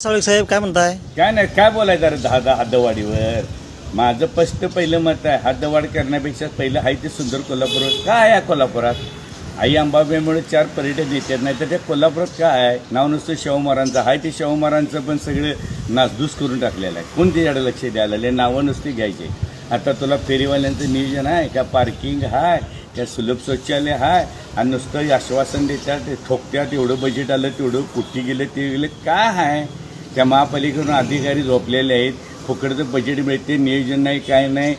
साळवे साहेब काय म्हणताय? काय नाही, काय बोलायचं अरे दहा हद्दवाढीवर. माझं स्पष्ट पहिलं मत आहे, हद्दवाढ करण्यापेक्षा पहिलं आहे ते सुंदर कोल्हापूर. काय आहे कोल्हापुरात? आई अंबाबाईमुळे 4 पर्यटक येतात, नाही तर त्या कोल्हापुरात काय आहे? नाव नुसतं शाहू महाराजांचं आहे, ते शाहू महाराजांचं पण सगळं नासधूस करून टाकलेलं आहे. कोण त्याच्याकडे लक्ष द्यायला लागले? नावं नुसती घ्यायचे. आता तुला फेरीवाल्यांचं नियोजन आहे का? पार्किंग आहे त्या सुलभ शौचालय आहे, आणि नुसतं आश्वासन देतात, ते ठोकत्यात. एवढं बजेट आलं, तेवढं कुठे गेलं, ते गेलं. काय आहे? त्या महापालिकेकडून अधिकारी झोपलेले आहेत, फुकटचं बजेट मिळते, नियोजन नाही, काय नाही,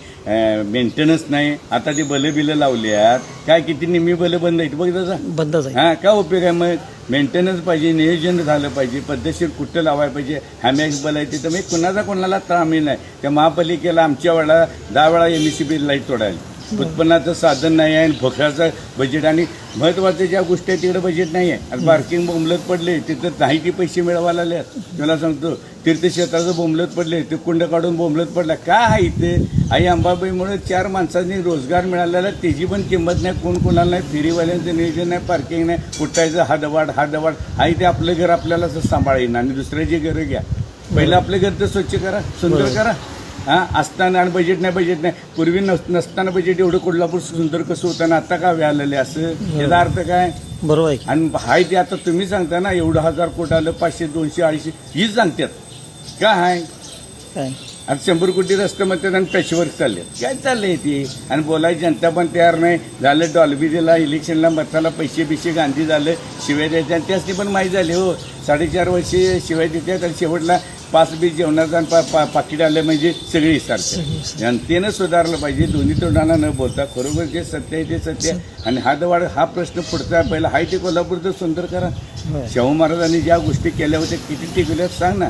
मेंटेनन्स नाही. आता ते बिलं लावले आहेत, काय किती निम्मी बलं बंद आहेत बघ तसं. बंदच आहे. हां, काय उपयोग आहे मग? मेंटेनन्स पाहिजे, नियोजन झालं पाहिजे, पद्धतशीर कुठं लावायला पाहिजे. हॅमॅक्स बल आहे तिथं मी कोणाला तामील नाही. त्या महापालिकेला आमच्या वेळा 10 वेळा MECB लाईट तोडायला. उत्पन्नाचं साधन नाही आहे, भोक्याचं बजेट, आणि महत्त्वाच्या ज्या गोष्टी आहेत तिकडे बजेट नाही आहे. आणि पार्किंग बोंबलत पडले, तिथं नाही ती पैसे मिळवायला आले. तुला सांगतो, तीर्थक्षेत्राचं बोंबलत पडले, ते कुंड काढून बोंबलत पडला. काय आहे इथे? आई अंबाबाईमुळे 4 माणसांनी रोजगार मिळालेला, त्याची पण किंमत नाही. कोण कोणाला नाही, फेरीवाल्यांचं नियोजन नाही, पार्किंग नाही, कुठायचं हादवाड आहे. ते आपलं घर आपल्याला सांभाळीन, आणि दुसऱ्याची घरं घ्या. पहिलं आपलं घर तर स्वच्छ करा, सुंदर करा. हां, असताना आणि बजेट नाही. पूर्वी नसताना बजेट एवढं कोल्हापूर सुंदर कसं होतं ना, आता का व्यायला असं? याचा अर्थ काय? बरोबर आहे. आणि हाय ते आता तुम्ही सांगता ना, एवढं 1000 कोटी आलं, 500, 200, 250 हीच सांगतात. काय आहे? काय आता 100 कोटी रस्ते म्हणतात आणि पॅचवर चालले. काय चाललंय ती? आणि बोलायची जनता पण तयार नाही झालं. डॉल्बी दिला, इलेक्शनला मताला पैसे गांधी झालं, शिवाय द्यायच्या, आणि त्यासनी पण माहीत झाले. हो, 4.5 वर्षे शिवाय देतात, आणि शेवटला 5 बीस जेवणाचं आणि पाकिट आलं म्हणजे सगळे विसरतात. जनतेनं सुधारलं पाहिजे, दोन्ही तोंडाना न बोलता. खरोखर जे सत्य आहे ते सत्य. आणि हातवाढ हा प्रश्न पुढचा पहिला आहे ते कोल्हापूरचं सुंदर करा. शाहू महाराजांनी ज्या गोष्टी केल्या होत्या किती टिकल्या सांग ना.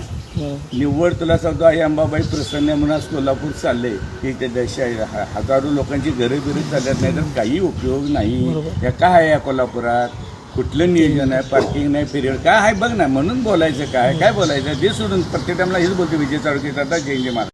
निव्वळ तुला सांगतो, आई अंबाबाई प्रसन्न म्हणून आज कोल्हापूर चाललंय की त्या हजारो लोकांची घरं चालत नाही, तर काही उपयोग नाही. या काय आहे या कोल्हापुरात? कुठलं नियोजन आहे? पार्किंग नाही, फेरीवर काय आहे बघ ना. म्हणून बोलायचं काय बोलायचं ते सोडून प्रत्येक टाइमला हेच बोलतो विजय चाळके. आता जय महाराज.